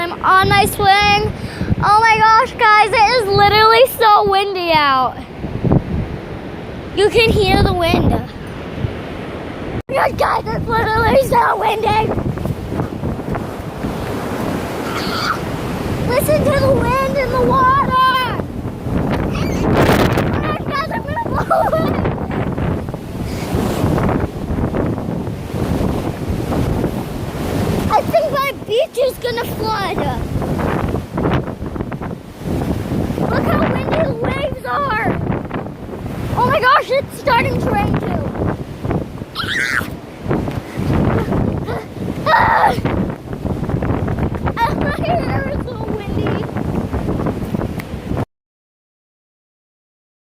I'm on my swing. Oh my gosh, guys, it is literally so windy out. You can hear the wind. Oh my gosh, guys, it's literally so windy. Listen to the wind in the water. Oh my gosh, guys, I'm gonna blow it. I think my beach is gonna flood. Look how windy the waves are. Oh my gosh, it's starting to rain.